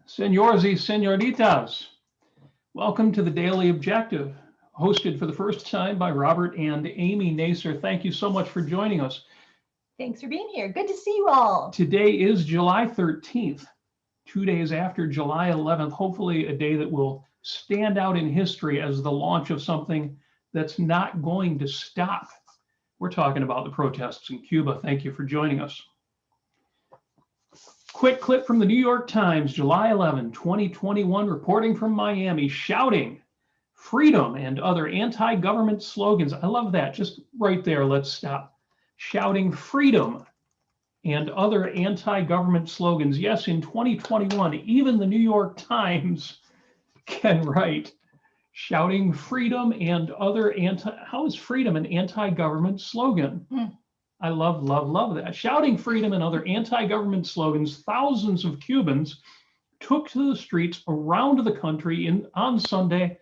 Senores y senoritas, welcome to the Daily Objective, hosted for the first time by Robert and Amy Nasir. Thank you so much for joining us. Thanks for being here. Good to see you all. Today is July 13th, 2 days after July 11th, hopefully a day that will stand out in history as the launch of something that's not going to stop. We're talking about the protests in Cuba. Thank you for joining us. Quick clip from the New York Times, July 11, 2021, reporting from Miami, shouting freedom and other anti-government slogans. I love that. Just right there, let's stop. Shouting freedom and other anti-government slogans. Yes, in 2021, even the New York Times can write shouting freedom and other how is freedom an anti-government slogan? I love that. Shouting freedom and other anti-government slogans, thousands of Cubans took to the streets around the country on Sunday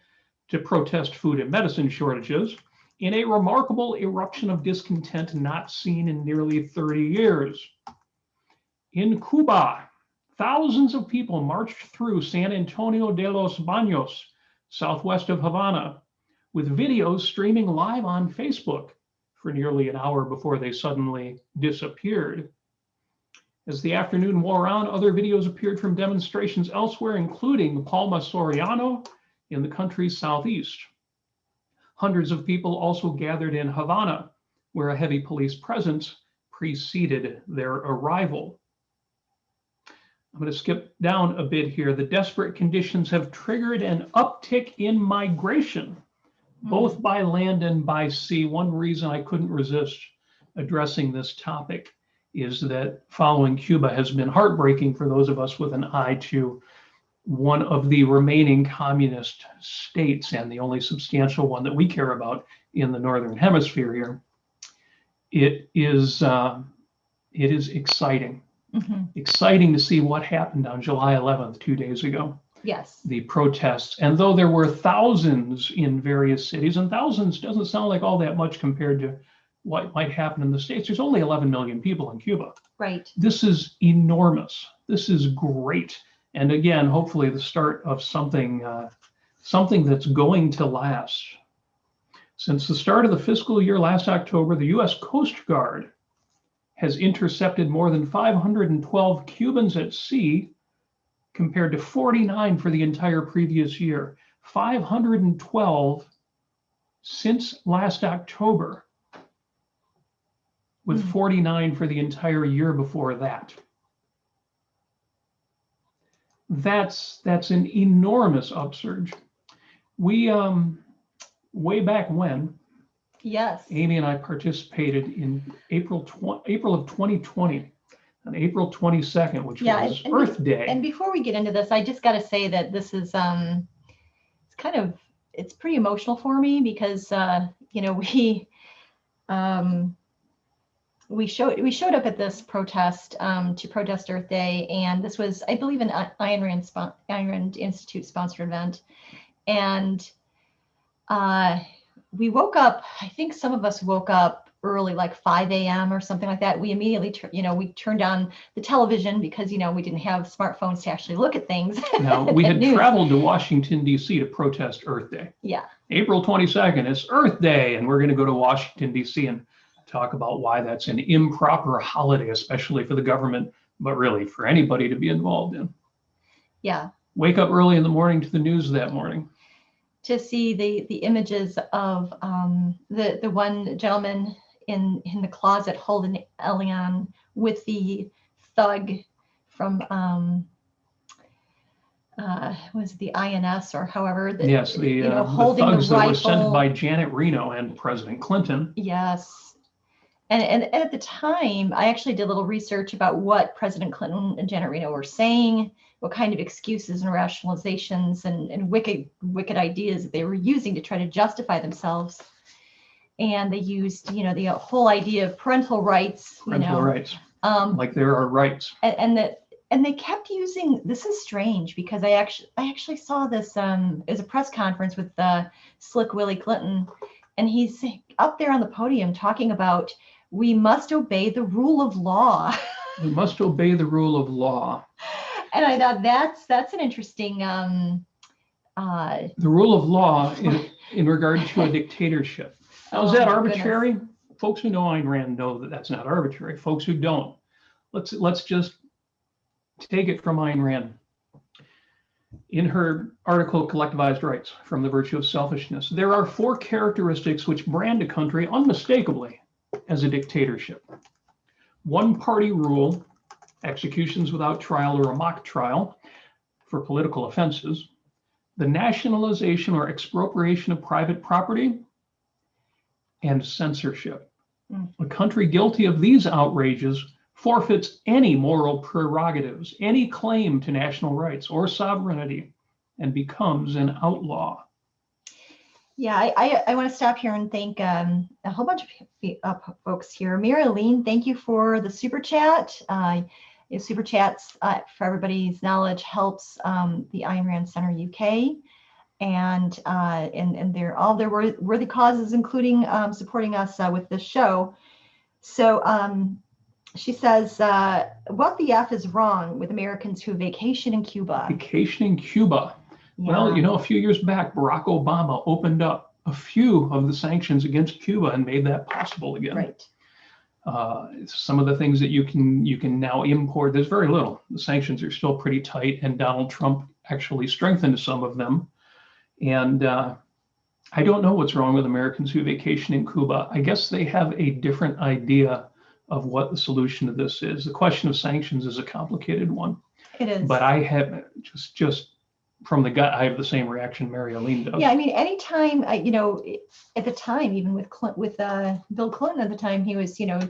to protest food and medicine shortages in a remarkable eruption of discontent not seen in nearly 30 years. In Cuba, thousands of people marched through San Antonio de los Baños, southwest of Havana, with videos streaming live on Facebook for nearly an hour before they suddenly disappeared. As the afternoon wore on, other videos appeared from demonstrations elsewhere, including Palma Soriano in the country's southeast. Hundreds of people also gathered in Havana, where a heavy police presence preceded their arrival. I'm going to skip down a bit here. The desperate conditions have triggered an uptick in migration, both by land and by sea. One reason I couldn't resist addressing this topic is that following Cuba has been heartbreaking for those of us with an eye to one of the remaining communist states and the only substantial one that we care about in the Northern Hemisphere here. It is exciting. Exciting to see what happened on July 11th, 2 days ago. Yes. The protests. And though there were thousands in various cities, and thousands doesn't sound like all that much compared to what might happen in the States, there's only 11 million people in Cuba. Right. This is enormous. This is great. And again, hopefully the start of something that's going to last. Since the start of the fiscal year last October, the U.S. Coast Guard has intercepted more than 512 Cubans at sea, compared to 49 for the entire previous year. 512 since last October, with 49 for the entire year before that. That's an enormous upsurge. We, way back when, yes, Amy and I participated in April of 2020. On April 22nd, which was Earth Day. And before we get into this, I just got to say that this is it's pretty emotional for me because we showed up at this protest to protest Earth Day, and this was, I believe, an Ayn Rand Institute sponsored event, and we woke up. I think some of us woke up early, like 5 a.m. or something like that. We immediately, we turned on the television because, we didn't have smartphones to actually look at things. Now, we had traveled to Washington, D.C. to protest Earth Day. Yeah. April 22nd, it's Earth Day, and we're going to go to Washington, D.C. and talk about why that's an improper holiday, especially for the government, but really for anybody to be involved in. Yeah. Wake up early in the morning to the news that morning. To see the images of the one gentleman in the closet holding Elian with the thug from was the INS or however yes, the holding thugs the that rifle. were sent by Janet Reno and President Clinton. Yes, and at the time I actually did a little research about what President Clinton and Janet Reno were saying, what kind of excuses and rationalizations and wicked ideas that they were using to try to justify themselves. And they used, the whole idea of parental rights. Rights. Like there are rights. And they kept using. This is strange because I actually saw this as a press conference with Slick Willie Clinton, and he's up there on the podium talking about we must obey the rule of law. We must obey the rule of law. And I thought that's an interesting The rule of law in regard to a dictatorship. Now, is that arbitrary? Goodness. Folks who know Ayn Rand know that that's not arbitrary. Folks who don't, let's just take it from Ayn Rand. In her article, Collectivized Rights from the Virtue of Selfishness, there are 4 characteristics which brand a country unmistakably as a dictatorship. One-party rule, executions without trial or a mock trial for political offenses, the nationalization or expropriation of private property, and censorship. A country guilty of these outrages forfeits any moral prerogatives, any claim to national rights or sovereignty, and becomes an outlaw. Yeah, I want to stop here and thank a whole bunch of folks here. Mary Aline, thank you for the super chat. Super chats, for everybody's knowledge, helps the Ayn Rand Center UK, and they're all their worthy causes, including supporting us with this show. So she says, what the F is wrong with Americans who vacation in Cuba? Vacation in Cuba. Yeah. Well, you know, a few years back, Barack Obama opened up a few of the sanctions against Cuba and made that possible again. Right. Some of the things that you can now import, there's very little. The sanctions are still pretty tight, and Donald Trump actually strengthened some of them. And I don't know what's wrong with Americans who vacation in Cuba. I guess they have a different idea of what the solution to this is. The question of sanctions is a complicated one. It is. But I have just from the gut, I have the same reaction Mary Aline does. Yeah, I mean, anytime, you know, at the time, even with Bill Clinton at the time, he was, you know,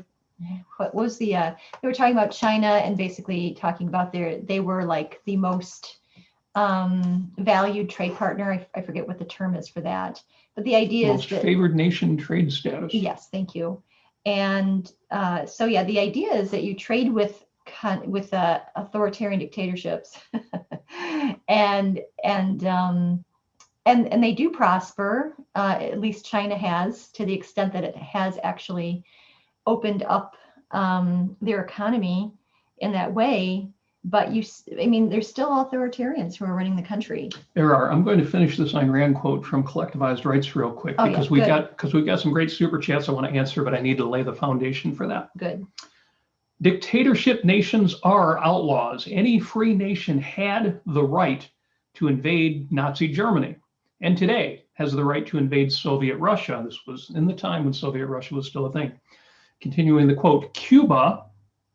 what was the, they were talking about China and basically talking about they were like the most valued trade partner. I forget what the term is for that, but the idea Most is that favored nation trade status. Yes, thank you. And so yeah, the idea is that you trade with authoritarian dictatorships, and they do prosper. At least China has, to the extent that it has actually opened up their economy in that way. But I mean, there's still authoritarians who are running the country. There are. I'm going to finish this Ayn Rand quote from Collectivized Rights real quick, because we've got some great super chats I want to answer, but I need to lay the foundation for that. Good. Dictatorship nations are outlaws. Any free nation had the right to invade Nazi Germany, and today has the right to invade Soviet Russia. This was in the time when Soviet Russia was still a thing. Continuing the quote, Cuba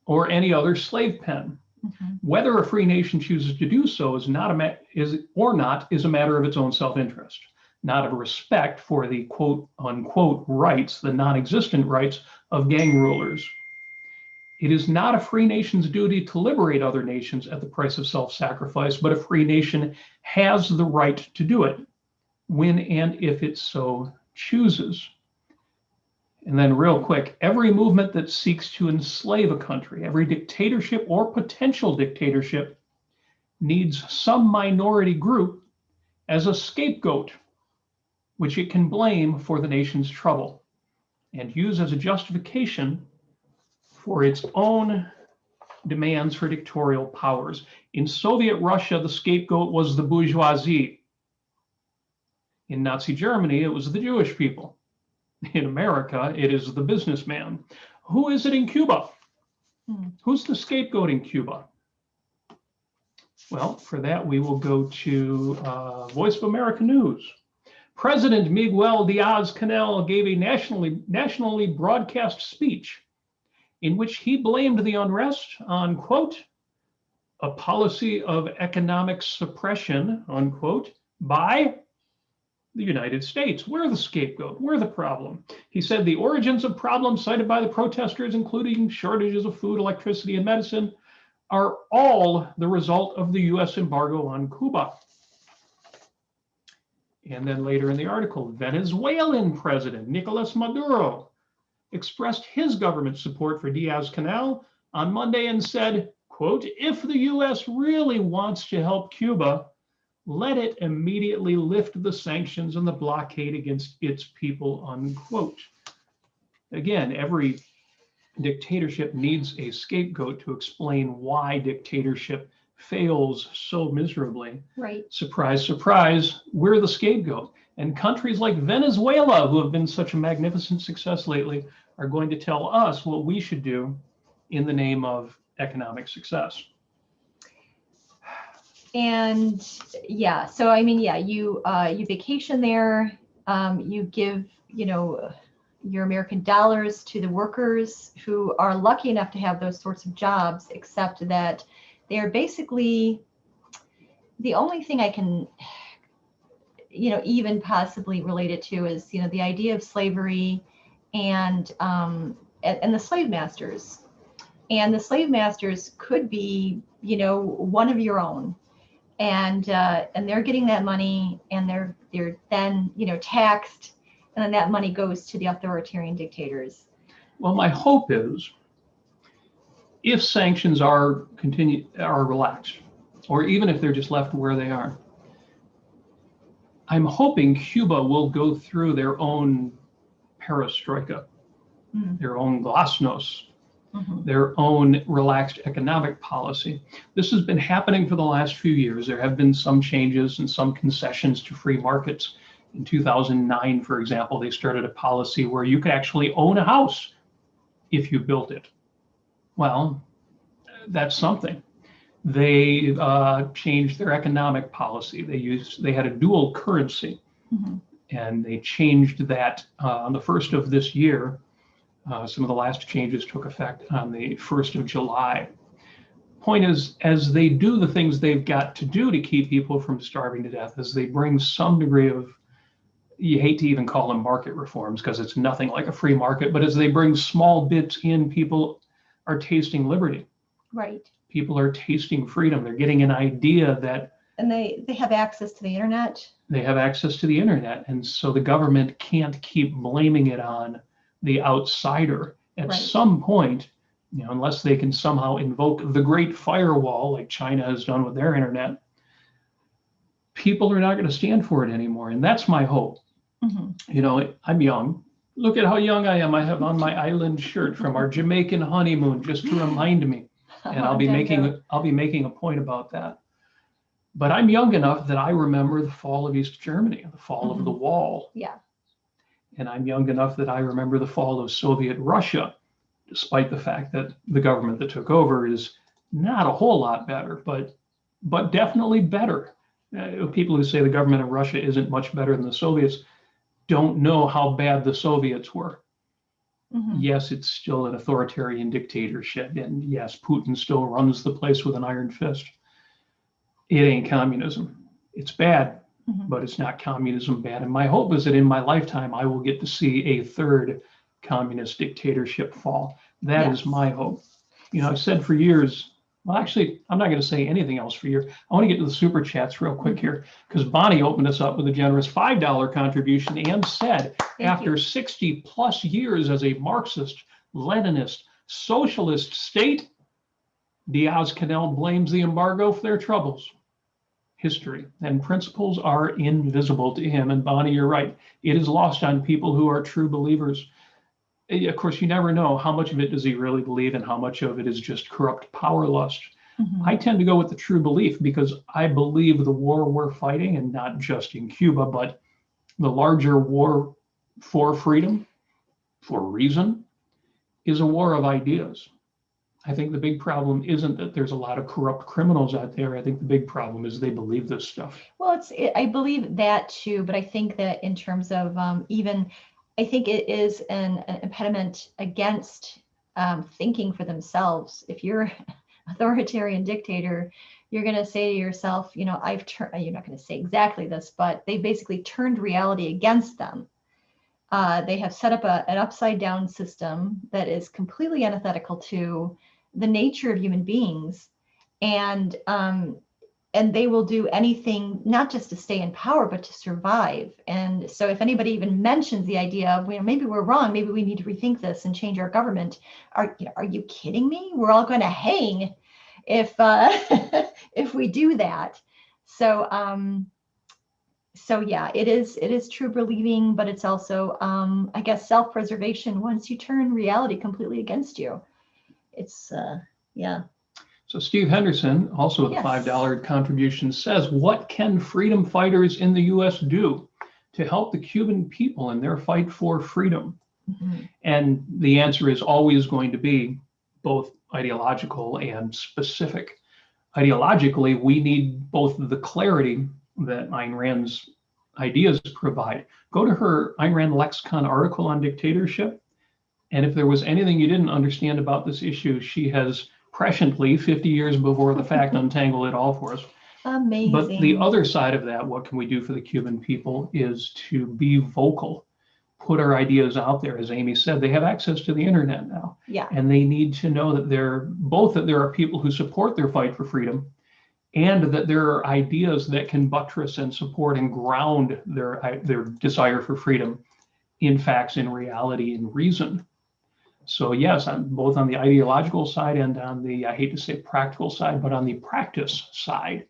or any other slave pen. Mm-hmm. Whether a free nation chooses to do so is a matter of its own self-interest, not of respect for the quote unquote rights, the non-existent rights of gang rulers. It is not a free nation's duty to liberate other nations at the price of self-sacrifice, but a free nation has the right to do it when and if it so chooses. And then real quick, every movement that seeks to enslave a country, every dictatorship or potential dictatorship needs some minority group as a scapegoat, which it can blame for the nation's trouble and use as a justification for its own demands for dictatorial powers. In Soviet Russia, the scapegoat was the bourgeoisie. In Nazi Germany, it was the Jewish people. In America, it is the businessman. Who is it in Cuba? Who's the scapegoat in Cuba? Well, for that, we will go to Voice of America News. President Miguel Diaz-Canel gave a nationally broadcast speech in which he blamed the unrest on, quote, a policy of economic suppression, unquote, by the United States. We're the scapegoat. We're the problem. He said the origins of problems cited by the protesters, including shortages of food, electricity, and medicine, are all the result of the U.S. embargo on Cuba. And then later in the article, Venezuelan President Nicolas Maduro expressed his government's support for Diaz-Canel on Monday and said, quote, if the U.S. really wants to help Cuba, let it immediately lift the sanctions and the blockade against its people, unquote. Again, every dictatorship needs a scapegoat to explain why dictatorship fails so miserably, Right. surprise, surprise, we're the scapegoat. And countries like Venezuela, who have been such a magnificent success lately, are going to tell us what we should do in the name of economic success. And yeah, so I mean, yeah, you vacation there, you give, your American dollars to the workers who are lucky enough to have those sorts of jobs, except that they are basically the only thing I can, even possibly relate it to is, the idea of slavery and the slave masters. And the slave masters could be, one of your own. And they're getting that money, and they're then taxed, and then that money goes to the authoritarian dictators. Well, my hope is if sanctions are relaxed, or even if they're just left where they are, I'm hoping Cuba will go through their own perestroika, their own glasnost, their own relaxed economic policy. This has been happening for the last few years. There have been some changes and some concessions to free markets. In 2009, for example, they started a policy where you could actually own a house if you built it. Well, that's something. They changed their economic policy. They had a dual currency, and they changed that on the 1st of this year. Some of the last changes took effect on the 1st of July. Point is, as they do the things they've got to do to keep people from starving to death, as they bring some degree of, you hate to even call them market reforms because it's nothing like a free market, but as they bring small bits in, people are tasting liberty. Right. People are tasting freedom. They're getting an idea that. And they have access to the internet. They have access to the internet. And so the government can't keep blaming it on the outsider. At some point, unless they can somehow invoke the great firewall like China has done with their internet, people are not going to stand for it anymore. And that's my hope. I'm young. Look at how young I am. I have on my island shirt from our Jamaican honeymoon just to remind me. And I'll be making a point about that. But I'm young enough that I remember the fall of East Germany, the fall of the wall. Yeah. And I'm young enough that I remember the fall of Soviet Russia, despite the fact that the government that took over is not a whole lot better, but definitely better. People who say the government of Russia isn't much better than the Soviets don't know how bad the Soviets were. Yes, it's still an authoritarian dictatorship, and yes, Putin still runs the place with an iron fist. It ain't communism. It's bad, but it's not communism bad. And my hope is that in my lifetime, I will get to see a third communist dictatorship fall. That is my hope. I've said for years, well, actually, I'm not going to say anything else for you. I want to get to the super chats real quick here, because Bonnie opened us up with a generous $5 contribution and said, after 60 plus years as a Marxist, Leninist, socialist state, Diaz-Canel blames the embargo for their troubles. History and principles are invisible to him. And Bonnie, you're right. It is lost on people who are true believers. Of course, you never know how much of it does he really believe and how much of it is just corrupt power lust. I tend to go with the true belief because I believe the war we're fighting, and not just in Cuba, but the larger war for freedom, for reason, is a war of ideas. I think the big problem isn't that there's a lot of corrupt criminals out there. I think the big problem is they believe this stuff. Well, I believe that too, but I think that in terms of I think it is an impediment against thinking for themselves. If you're an authoritarian dictator, you're going to say to yourself, you're not going to say exactly this, but they basically turned reality against them. They have set up an upside down system that is completely antithetical to the nature of human beings. And they will do anything, not just to stay in power, but to survive. And so if anybody even mentions the idea of, maybe we're wrong, maybe we need to rethink this and change our government, are you kidding me? We're all going to hang if if we do that. So yeah, it is true believing, but it's also, I guess, self-preservation once you turn reality completely against you. It's, yeah. So Steve Henderson, also with a Yes. $5 contribution, says, what can freedom fighters in the US do to help the Cuban people in their fight for freedom? And the answer is always going to be both ideological and specific. Ideologically, we need both the clarity that Ayn Rand's ideas provide. Go to her Ayn Rand lexicon article on dictatorship, and if there was anything you didn't understand about this issue, she has presciently, 50 years before the fact, untangled it all for us. Amazing. But the other side of that, what can we do for the Cuban people, is to be vocal, put our ideas out there. As Amy said, they have access to the internet now. Yeah. And they need to know that there are people who support their fight for freedom, and that there are ideas that can buttress and support and ground their desire for freedom in facts, in reality, in reason. So yes, both on the ideological side and on the, I hate to say practical side, but on the practice side,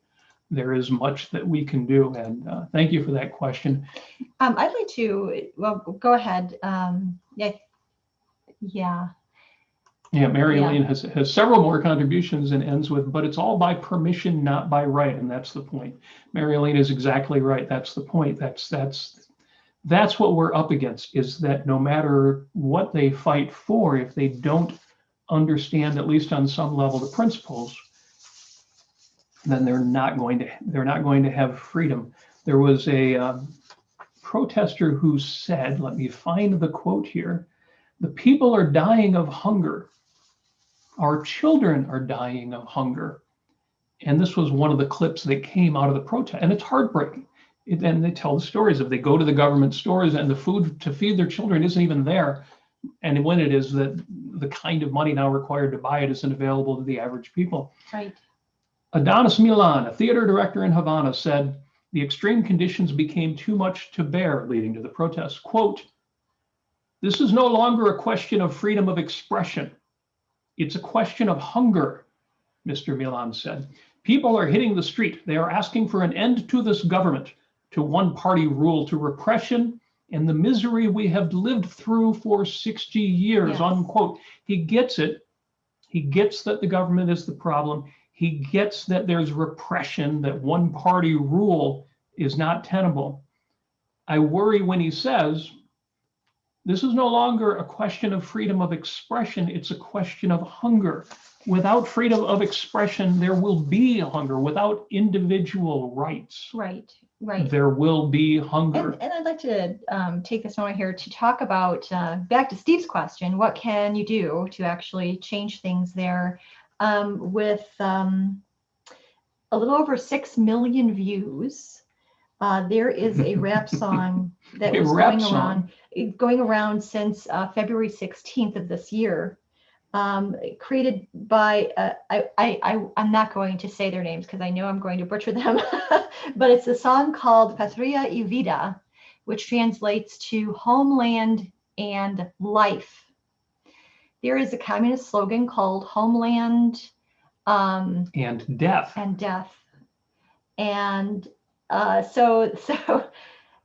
there is much that we can do. And thank you for that question. I'd like to, well, go ahead. Yeah, Mary Elaine has several more contributions and ends with, but it's all by permission, not by right. And that's the point. Mary Elaine is exactly right. That's the point. That's what we're up against, is that no matter what they fight for, if they don't understand, at least on some level, the principles, then they're not going to have freedom. There was a protester who said, let me find the quote here, the people are dying of hunger. Our children are dying of hunger. And this was one of the clips that came out of the protest. And it's heartbreaking. And they tell the stories of they go to the government stores and the food to feed their children isn't even there. And when it is, that the kind of money now required to buy it isn't available to the average people. Right. Adonis Milan, a theater director in Havana, said, the extreme conditions became too much to bear, leading to the protests. Quote, this is no longer a question of freedom of expression. It's a question of hunger, Mr. Milan said. People are hitting the street. They are asking for an end to this government, to one-party rule, to repression, and the misery we have lived through for 60 years, yes. Unquote. He gets it. He gets that the government is the problem. He gets that there's repression, that one-party rule is not tenable. I worry when he says, this is no longer a question of freedom of expression, it's a question of hunger. Without freedom of expression, there will be hunger. Without individual rights, right, there will be hunger. And I'd like to take this moment here to talk about, back to Steve's question, what can you do to actually change things there? With a little over 6 million views, there is a rap song that was going around since February 16th of this year, created by, I'm not going to say their names because I know I'm going to butcher them, but it's a song called Patria y Vida, which translates to homeland and life. There is a communist slogan called homeland and death. And so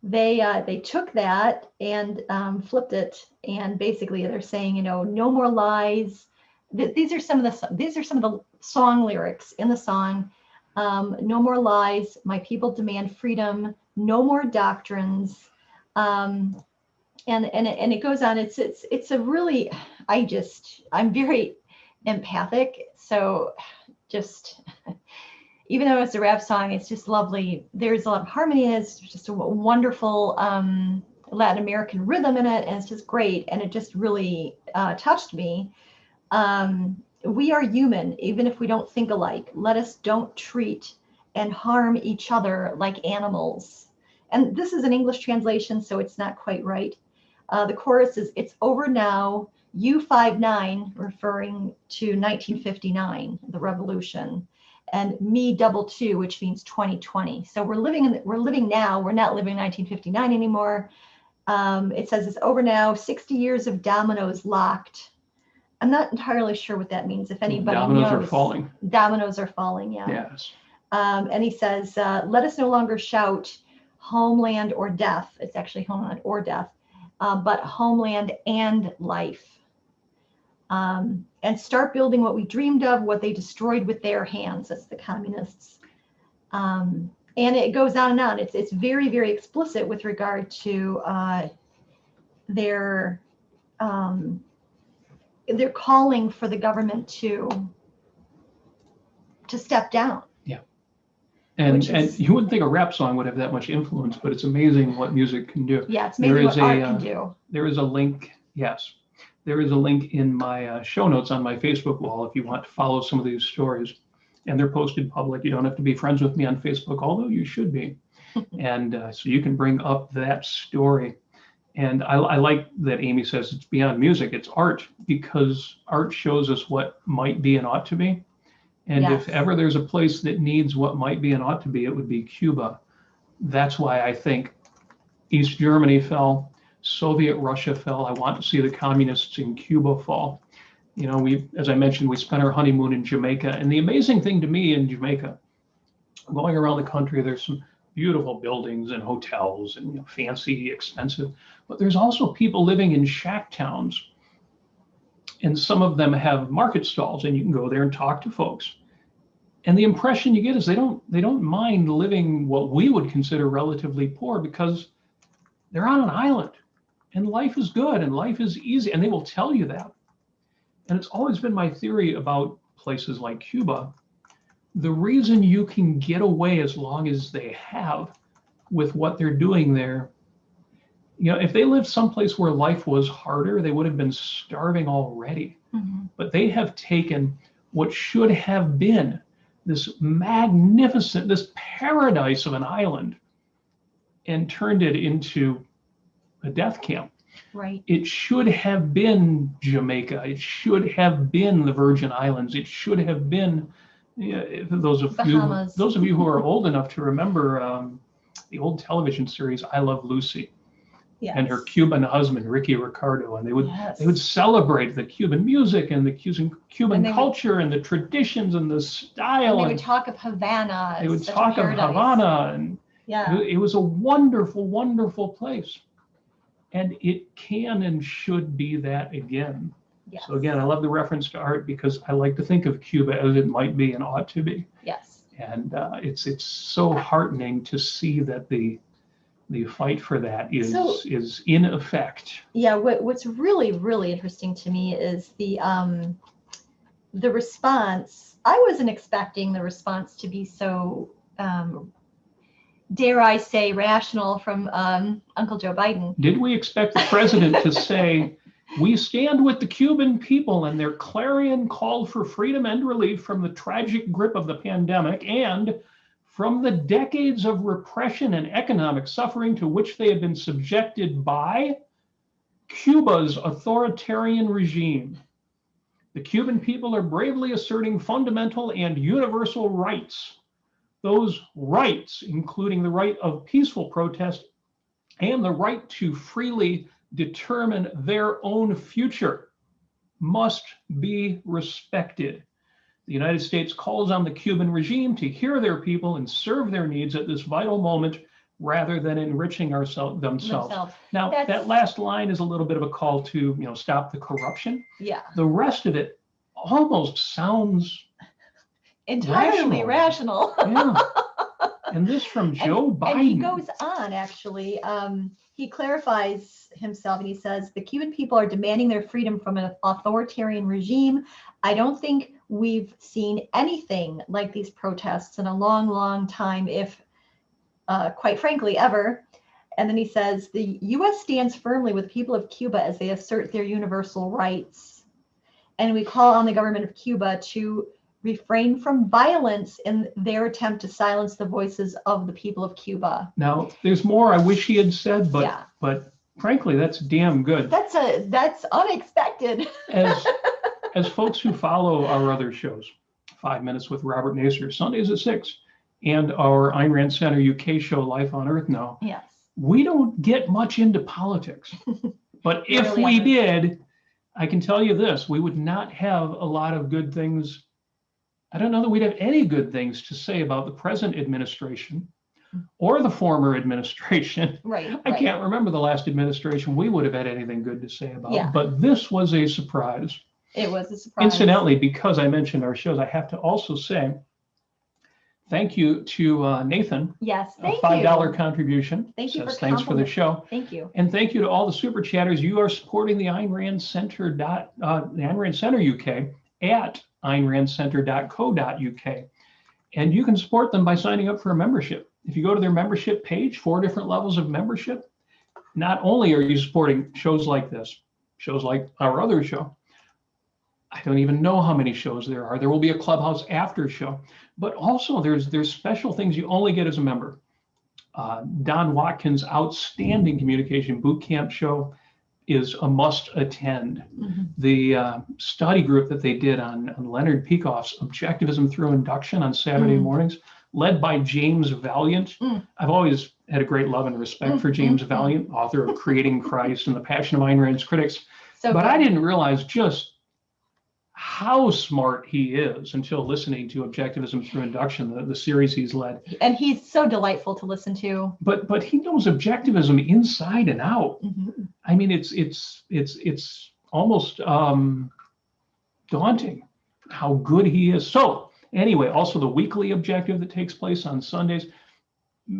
they took that and flipped it, and basically they're saying, no more lies. These are some of the song lyrics in the song. No more lies. My people demand freedom. No more doctrines. And it goes on. It's a really, I'm very empathic. So just, even though it's a rap song, it's just lovely. There's a lot of harmony. It's just a wonderful Latin American rhythm in it, and it's just great. And it just really touched me. We are human, even if we don't think alike. Let us don't treat and harm each other like animals. And this is an English translation, so it's not quite right. The chorus is, it's over now, U59, referring to 1959, the revolution, and me #2, which means 2020. So we're living now. We're not living in 1959 anymore. It says it's over now. 60 years of dominoes locked. I'm not entirely sure what that means. If anybody knows, dominoes are falling. Dominoes are falling. Yeah. Yes. And he says, let us no longer shout homeland or death. It's actually homeland or death, but homeland and life. and start building what we dreamed of, what they destroyed with their hands. That's the communists. And it goes on and on. It's very, very explicit with regard to their calling for the government to step down. Yeah. And you wouldn't think a rap song would have that much influence, but it's amazing what music can do. Yeah, it's amazing what art can do. There is a link, yes. There is a link in my show notes on my Facebook wall if you want to follow some of these stories. And they're posted public. You don't have to be friends with me on Facebook, although you should be. And so you can bring up that story. And I like that Amy says it's beyond music, it's art, because art shows us what might be and ought to be. And Yes. if ever there's a place that needs what might be and ought to be, it would be Cuba. That's why I think East Germany fell, Soviet Russia fell. I want to see the communists in Cuba fall. You know, as I mentioned, we spent our honeymoon in Jamaica. And the amazing thing to me in Jamaica, going around the country, there's some beautiful buildings and hotels and fancy, expensive, but there's also people living in shack towns. And some of them have market stalls, and you can go there and talk to folks. And the impression you get is they don't mind living what we would consider relatively poor, because they're on an island and life is good and life is easy, and they will tell you that. And it's always been my theory about places like Cuba. The reason you can get away as long as they have with what they're doing there, if they lived someplace where life was harder, they would have been starving already. Mm-hmm. But they have taken what should have been this magnificent, this paradise of an island, and turned it into a death camp. Right. It should have been Jamaica. It should have been the Virgin Islands. It should have been those of you who are old enough to remember the old television series I Love Lucy. Yes. And her Cuban husband, Ricky Ricardo, and they would celebrate the Cuban music and the Cuban culture and the traditions and the style. And they would talk of Havana. They would talk of Havana, and it was a wonderful, wonderful place. And it can and should be that again. Yes. So again, I love the reference to art, because I like to think of Cuba as it might be and ought to be. Yes. And it's so heartening to see that the fight for that is in effect. Yeah, what's really, really interesting to me is the response. I wasn't expecting the response to be so, dare I say, rational from Uncle Joe Biden. Did we expect the president to say, "We stand with the Cuban people and their clarion call for freedom and relief from the tragic grip of the pandemic and from the decades of repression and economic suffering to which they have been subjected by Cuba's authoritarian regime. The Cuban people are bravely asserting fundamental and universal rights. Those rights, including the right of peaceful protest and the right to freely determine their own future, must be respected. The United States calls on the Cuban regime to hear their people and serve their needs at this vital moment, rather than enriching themselves. Now, that last line is a little bit of a call to, stop the corruption. Yeah. The rest of it almost sounds entirely rational. Yeah. And this from Joe Biden. And he goes on, actually. He clarifies himself, and he says, the Cuban people are demanding their freedom from an authoritarian regime. I don't think we've seen anything like these protests in a long, long time, if quite frankly, ever. And then he says, the U.S. stands firmly with the people of Cuba as they assert their universal rights. And we call on the government of Cuba to refrain from violence in their attempt to silence the voices of the people of Cuba. Now, there's more I wish he had said, but frankly, that's damn good. That's unexpected. As folks who follow our other shows, 5 Minutes with Robert Nasir, Sundays at 6, and our Ayn Rand Center UK show, Life on Earth Now, yes, we don't get much into politics. But if we did, I can tell you this, we would not have a lot of good things. I don't know that we'd have any good things to say about the present administration or the former administration. Right. I can't remember the last administration we would have had anything good to say about. Yeah. But this was a surprise. It was a surprise. Incidentally, because I mentioned our shows, I have to also say thank you to Nathan. Yes, A thank $5 you. contribution. Thank you Says for thanks for the show. Thank you. And thank you to all the super chatters. You are supporting the Ayn Rand Center the Ayn Rand Center UK at aynrandcenter.co.uk. And you can support them by signing up for a membership. If you go to their membership page, 4 different levels of membership, not only are you supporting shows like this, shows like our other show, I don't even know how many shows there are. There will be a Clubhouse after show, but also there's special things you only get as a member. Don Watkins' outstanding communication boot camp show is a must attend. Mm-hmm. The study group that they did on Leonard Peikoff's Objectivism Through Induction on Saturday mornings, led by James Valiant. I've always had a great love and respect for James Valiant, author of Creating Christ and The Passion of Ayn Rand's Critics. But I didn't realize just how smart he is until listening to Objectivism Through Induction, the series he's led. And he's so delightful to listen to. But he knows objectivism inside and out. Mm-hmm. I mean, it's almost daunting how good he is. So anyway, also the weekly objective that takes place on Sundays.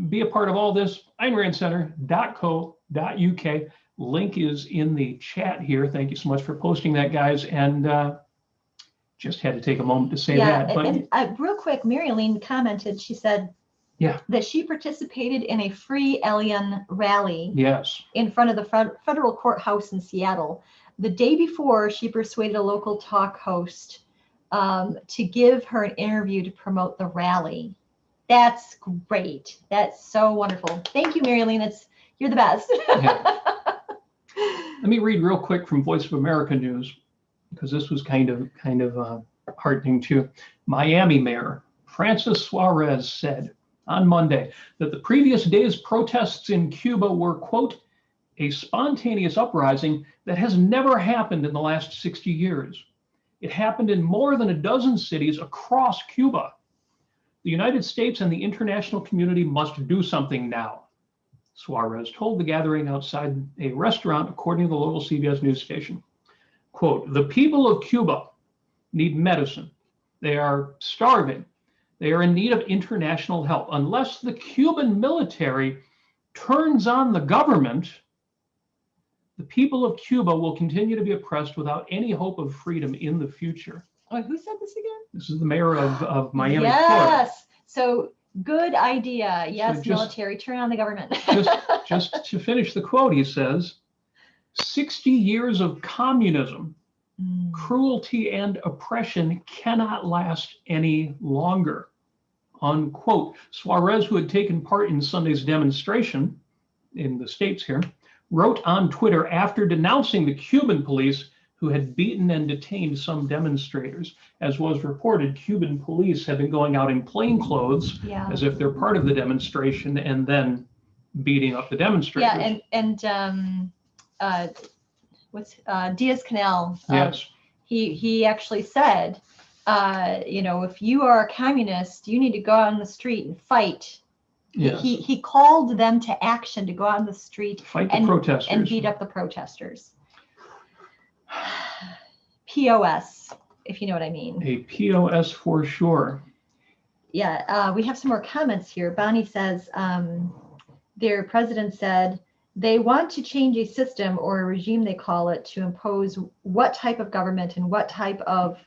Be a part of all this. aynrandcenter.co.uk. Link is in the chat here. Thank you so much for posting that, guys. And just had to take a moment to say that. But and real quick, Mary Elaine commented, she said that she participated in a Free Alien rally in front of the federal courthouse in Seattle. The day before, she persuaded a local talk host to give her an interview to promote the rally. That's great. That's so wonderful. Thank you, Mary Elaine. You're the best. Let me read real quick from Voice of America News, because this was kind of heartening too. Miami Mayor Francis Suarez said on Monday that the previous day's protests in Cuba were, quote, a spontaneous uprising that has never happened in the last 60 years. It happened in more than a dozen cities across Cuba. The United States and the international community must do something now, Suarez told the gathering outside a restaurant, according to the local CBS news station. Quote, the people of Cuba need medicine. They are starving. They are in need of international help. Unless the Cuban military turns on the government, the people of Cuba will continue to be oppressed without any hope of freedom in the future. Oh, who said this again? This is the mayor of Miami, Florida. Yes. So good idea. Yes, So just, military, turn on the government. just to finish the quote, he says, 60 years of communism, cruelty and oppression cannot last any longer, unquote. Suarez, who had taken part in Sunday's demonstration in the States here, wrote on Twitter after denouncing the Cuban police who had beaten and detained some demonstrators. As was reported, Cuban police have been going out in plain clothes as if they're part of the demonstration and then beating up the demonstrators. Yeah, and Diaz-Canel, yes. He actually said, if you are a communist, you need to go out on the street and fight. Yes. He called them to action to go out on the street fight the protesters and beat up the protesters. POS, if you know what I mean. A POS for sure. Yeah, we have some more comments here. Bonnie says, their president said, they want to change a system or a regime, they call it, to impose what type of government and what type of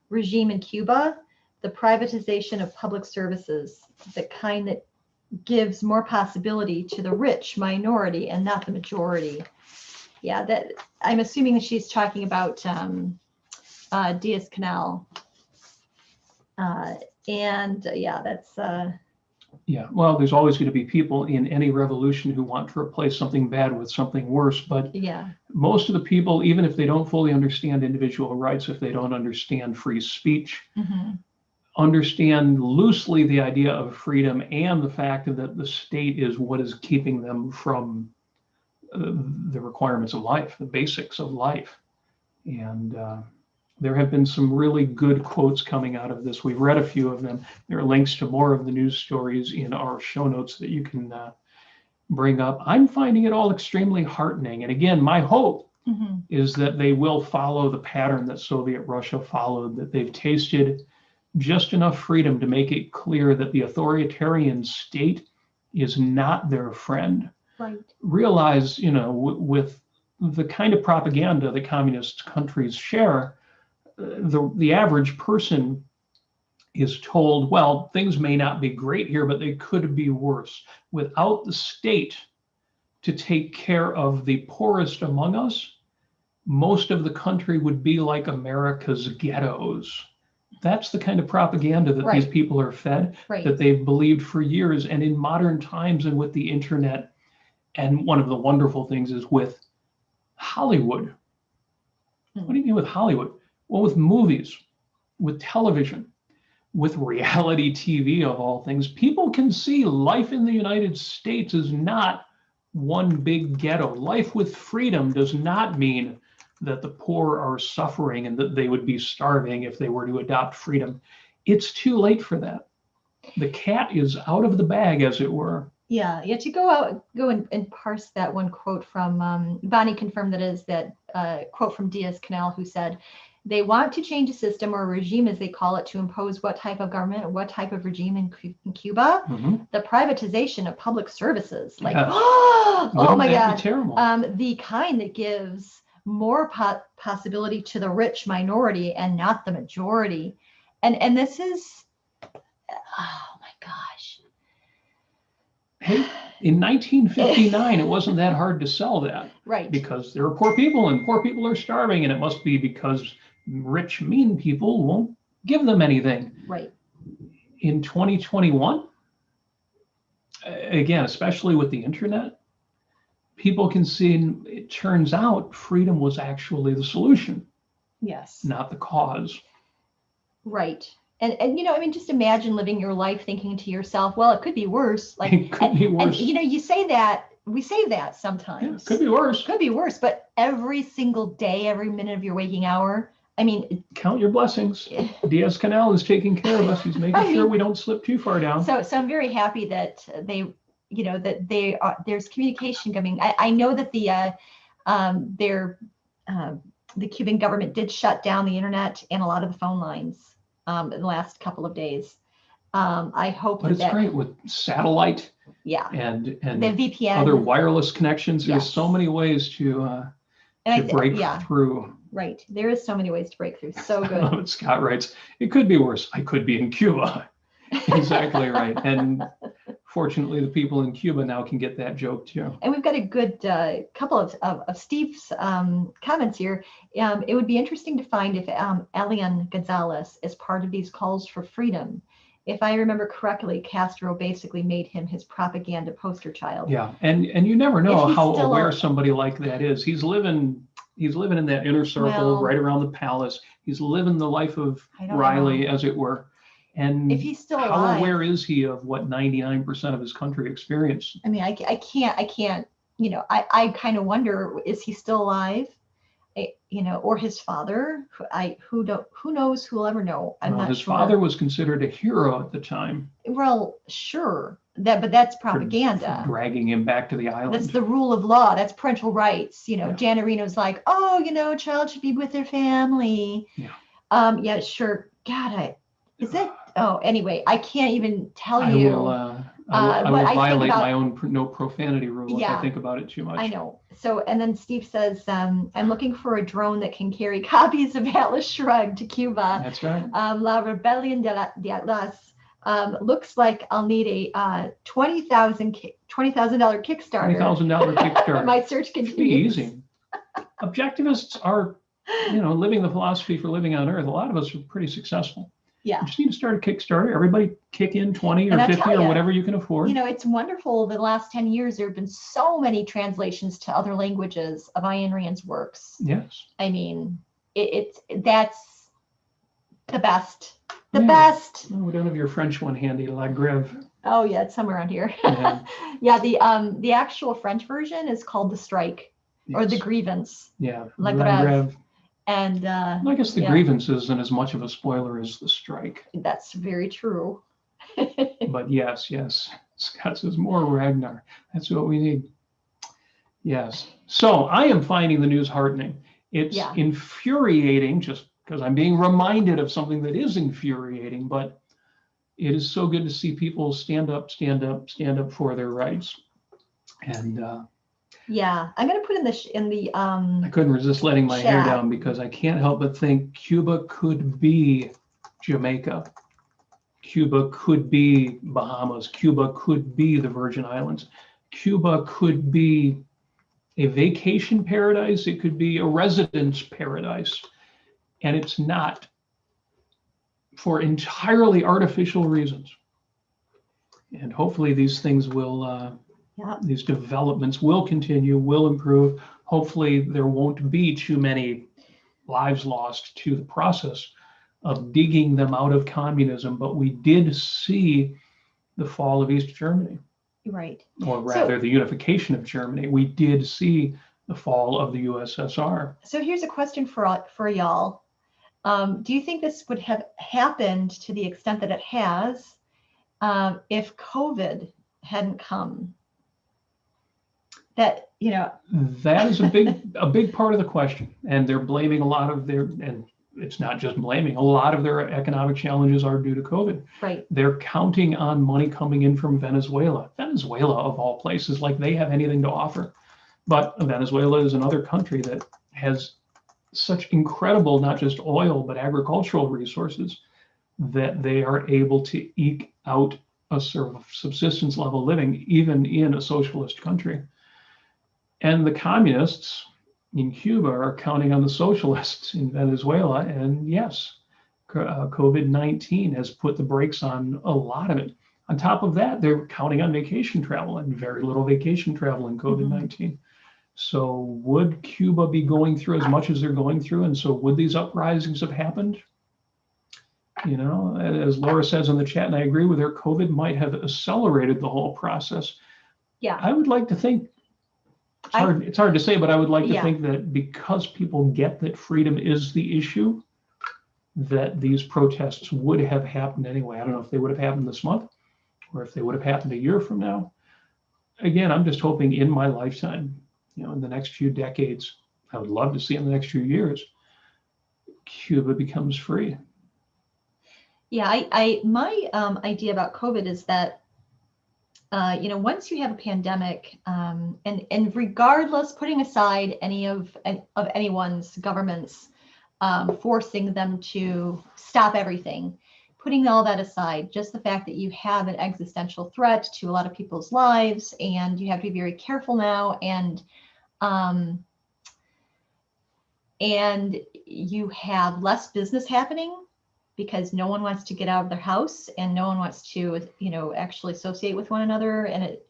regime in Cuba? The privatization of public services, the kind that gives more possibility to the rich minority and not the majority. Yeah, that I'm assuming that she's talking about Diaz-Canel. That's yeah, well, there's always going to be people in any revolution who want to replace something bad with something worse. But most of the people, even if they don't fully understand individual rights, if they don't understand free speech, understand loosely the idea of freedom and the fact that the state is what is keeping them from the requirements of life, the basics of life. And there have been some really good quotes coming out of this. We've read a few of them. There are links to more of the news stories in our show notes that you can bring up. I'm finding it all extremely heartening. And again, my hope Mhm. is that they will follow the pattern that Soviet Russia followed, that they've tasted just enough freedom to make it clear that the authoritarian state is not their friend. Right. Realize, with the kind of propaganda that communist countries share, the average person is told, well, things may not be great here, but they could be worse. Without the state to take care of the poorest among us, most of the country would be like America's ghettos. That's the kind of propaganda that these Right. people are fed, Right. that they've believed for years. And in modern times and with the internet, and one of the wonderful things is with Hollywood. What do you mean with Hollywood? Well, with movies, with television, with reality TV of all things, people can see life in the United States is not one big ghetto. Life with freedom does not mean that the poor are suffering and that they would be starving if they were to adopt freedom. It's too late for that. The cat is out of the bag, as it were. Yeah, to go and parse that one quote from Bonnie confirmed that quote from Diaz-Canel, who said, "They want to change a system or a regime, as they call it, to impose what type of government or what type of regime in Cuba? The privatization of public services, like, Yes. oh my Wouldn't that God, be terrible? the kind that gives more possibility to the rich minority and not the majority." And this is, oh my gosh. Hey, in 1959, it wasn't that hard to sell that. Right. Because there are poor people and poor people are starving, and it must be because rich, mean people won't give them anything. Right. In 2021, again, especially with the internet, people can see, it turns out freedom was actually the solution. Yes. Not the cause. Right. And I mean, just imagine living your life thinking to yourself, well, it could be worse. Like, it could be worse. And you say that, we say that sometimes. Yeah, could be worse. Could be worse, but every single day, every minute of your waking hour, I mean, count your blessings. Diaz-Canel is taking care of us. He's making sure we don't slip too far down. So I'm very happy that there's communication coming. I know that the Cuban government did shut down the internet and a lot of the phone lines in the last couple of days. I hope but it's great with satellite. Yeah. And the VPN, other wireless connections. There's yes. so many ways to break through. Right. There is so many ways to break through. So good. Scott writes, it could be worse. I could be in Cuba. Exactly right. And fortunately, the people in Cuba now can get that joke too. And we've got a good couple of Steve's comments here. It would be interesting to find if Elian Gonzalez is part of these calls for freedom. If I remember correctly, Castro basically made him his propaganda poster child. Yeah, and you never know how aware somebody like that is. He's living in that inner circle right around the palace. He's living the life of Riley, as it were. And if he's still how alive, aware is he of what 99% of his country experienced? I mean, I can't. I kind of wonder, is he still alive? Or his father? Who knows? Who will ever know? I'm not his sure. father was considered a hero at the time. Well, sure. But that's propaganda. For dragging him back to the island. That's the rule of law. That's parental rights. Jan Marino's like, child should be with their family. Yeah. Yeah, sure. God, anyway, I can't even tell you. I will violate my own no profanity rule if I think about it too much. I know. So, and then Steve says, I'm looking for a drone that can carry copies of Atlas Shrugged to Cuba. That's right. La Rebellion de Atlas. Looks like I'll need a $20,000 Kickstarter. $20,000 Kickstarter. My search continues. It'd be easy. Objectivists are, living the philosophy for living on Earth. A lot of us are pretty successful. Yeah. You just need to start a Kickstarter. Everybody kick in 20 or 50 or whatever you can afford. It's wonderful. The last 10 years, there have been so many translations to other languages of Ayn Rand's works. Yes. I mean, that's the best. The best. Oh, we don't have your French one handy, La Grève. Oh yeah, it's somewhere around here. Yeah. The actual French version is called The Strike, or The Grievance. Yeah. La Grève. And I guess The Grievance isn't as much of a spoiler as The Strike. That's very true. But yes. Scott says more Ragnar. That's what we need. Yes. So I am finding the news heartening. It's Yeah. infuriating just because I'm being reminded of something that is infuriating, but it is so good to see people stand up, stand up, stand up for their rights. And Yeah, I'm going to put in the I couldn't resist letting my hair chat. down because I can't help but think Cuba could be Jamaica. Cuba could be Bahamas. Cuba could be the Virgin Islands. Cuba could be a vacation paradise. It could be a residence paradise. And it's not, for entirely artificial reasons. And hopefully these things will, Yeah. these developments will continue, will improve. Hopefully there won't be too many lives lost to the process of digging them out of communism. But we did see the fall of East Germany. Right. Or rather, the unification of Germany. We did see the fall of the USSR. So here's a question for y'all. Do you think this would have happened to the extent that it has if COVID hadn't come? That, you know, that is a big part of the question, and they're blaming a lot of their, and it's not just blaming, a lot of their economic challenges are due to COVID. Right. They're counting on money coming in from Venezuela. Venezuela, of all places, like they have anything to offer. But Venezuela is another country that has such incredible, not just oil, but agricultural resources that they are able to eke out a sort of subsistence level living, even in a socialist country. And the communists in Cuba are counting on the socialists in Venezuela. And yes, COVID-19 has put the brakes on a lot of it. On top of that, they're counting on vacation travel, and very little vacation travel in COVID-19. Mm-hmm. So would Cuba be going through as much as they're going through? And so would these uprisings have happened? You know, as Laura says in the chat, and I agree with her, COVID might have accelerated the whole process. Yeah. I would like to think, it's hard to say, but I would like to think that because people get that freedom is the issue, that these protests would have happened anyway. I don't know if they would have happened this month or if they would have happened a year from now. Again, I'm just hoping in my lifetime, you know, in the next few decades, I would love to see in the next few years, Cuba becomes free. Yeah, my idea about COVID is that, you know, once you have a pandemic, and regardless, putting aside any of anyone's governments forcing them to stop everything, putting all that aside, just the fact that you have an existential threat to a lot of people's lives, and you have to be very careful now, and you have less business happening because no one wants to get out of their house and no one wants to, you know, actually associate with one another, and it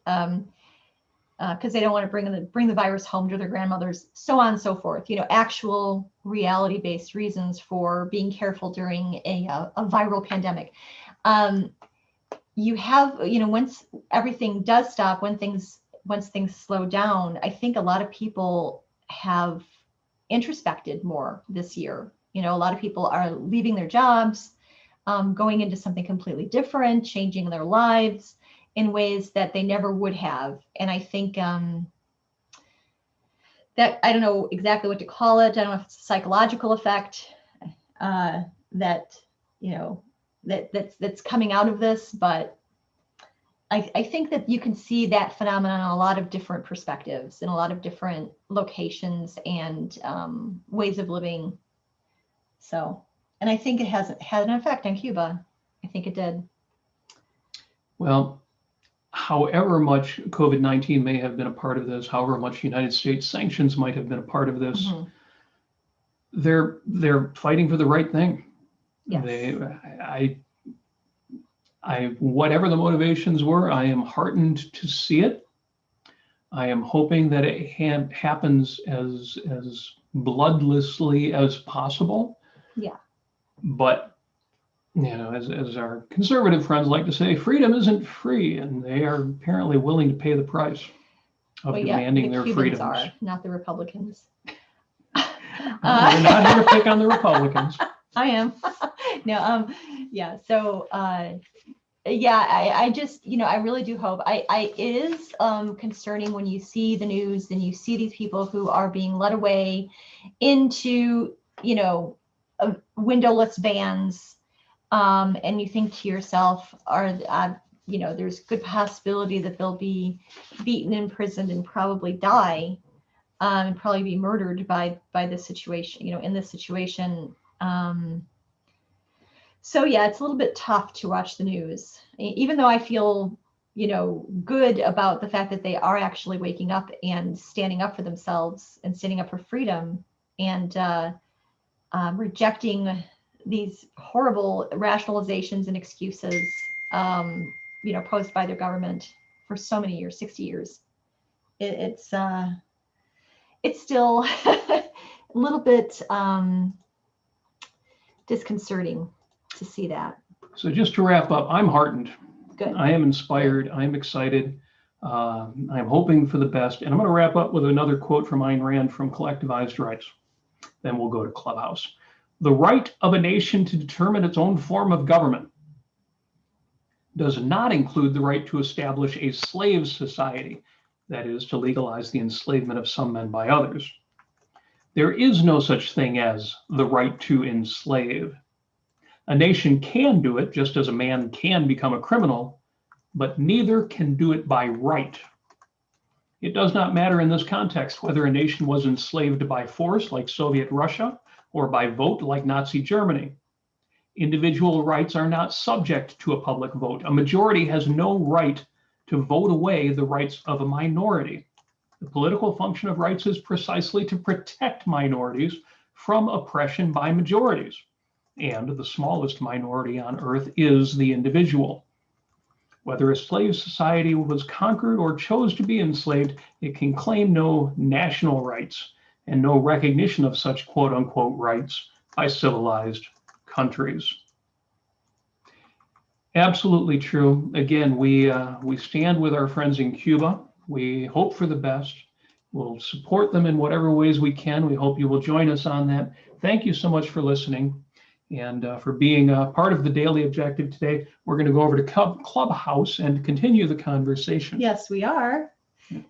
because they don't want to bring the virus home to their grandmothers, so on and so forth. You know, actual reality-based reasons for being careful during a viral pandemic. You have, you know, once everything does stop, once things slow down, I think a lot of people have introspected more this year. You know, a lot of people are leaving their jobs, going into something completely different, changing their lives in ways that they never would have. And I think that, I don't know exactly what to call it. I don't know if it's a psychological effect that, you know, that's coming out of this, but I think that you can see that phenomenon in a lot of different perspectives, in a lot of different locations and ways of living. So, and I think it has had an effect on Cuba. I think it did. Well, however much COVID-19 may have been a part of this, however much United States sanctions might have been a part of this, mm-hmm. they're fighting for the right thing. Yes. I whatever the motivations were, I am heartened to see it. I am hoping that it happens as bloodlessly as possible. Yeah. But you know, as our conservative friends like to say, freedom isn't free, and they are apparently willing to pay the price of demanding their freedoms. Are, not the Republicans. We're not here to pick on the Republicans. I am. No, yeah. So Yeah, I just, I really do hope. It is concerning when you see the news and you see these people who are being led away into, windowless vans, and you think to yourself, there's good possibility that they'll be beaten, imprisoned, and probably die, and probably be murdered by this situation, in this situation. So yeah, it's a little bit tough to watch the news, even though I feel, good about the fact that they are actually waking up and standing up for themselves and standing up for freedom, and rejecting these horrible rationalizations and excuses, posed by their government for so many years, 60 years. It's still a little bit disconcerting to see that. So just to wrap up, I'm heartened. Good. I am inspired. I'm excited. I'm hoping for the best. And I'm going to wrap up with another quote from Ayn Rand from Collectivized Rights. Then we'll go to Clubhouse. The right of a nation to determine its own form of government does not include the right to establish a slave society, that is, to legalize the enslavement of some men by others. There is no such thing as the right to enslave. A nation can do it, just as a man can become a criminal, but neither can do it by right. It does not matter in this context whether a nation was enslaved by force, like Soviet Russia, or by vote, like Nazi Germany. Individual rights are not subject to a public vote. A majority has no right to vote away the rights of a minority. The political function of rights is precisely to protect minorities from oppression by majorities. And the smallest minority on earth is the individual. Whether a slave society was conquered or chose to be enslaved, it can claim no national rights and no recognition of such quote unquote rights by civilized countries. Absolutely true. Again, we stand with our friends in Cuba. We hope for the best. We'll support them in whatever ways we can. We hope you will join us on that. Thank you so much for listening and for being a part of the Daily Objective today. We're going to go over to Clubhouse and continue the conversation. Yes, we are.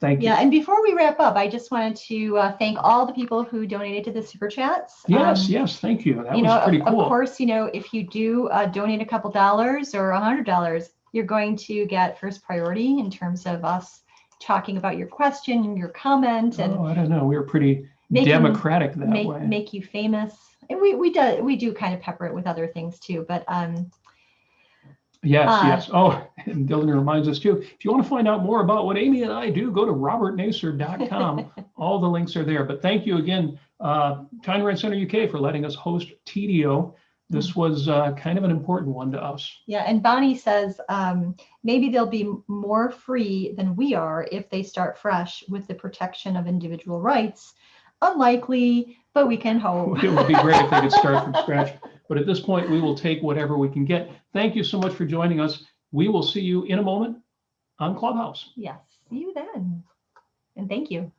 Thank you. Yeah, and before we wrap up, I just wanted to thank all the people who donated to the Super Chats. Yes, thank you. That was pretty cool. Of course, if you do donate a couple dollars or $100, you're going to get first priority in terms of us talking about your question and your comment. And I don't know. We were pretty democratic that way. Make you famous. And we do kind of pepper it with other things too, but Yes. Oh, and Dylan reminds us too, if you want to find out more about what Amy and I do, go to robertnasir.com. All the links are there. But thank you again, China Right Center UK, for letting us host TDO. This was kind of an important one to us. Yeah, and Bonnie says maybe they'll be more free than we are if they start fresh with the protection of individual rights. Unlikely, but we can hope. It would be great if they could start from scratch. But at this point, we will take whatever we can get. Thank you so much for joining us. We will see you in a moment on Clubhouse. Yes, see you then. And thank you.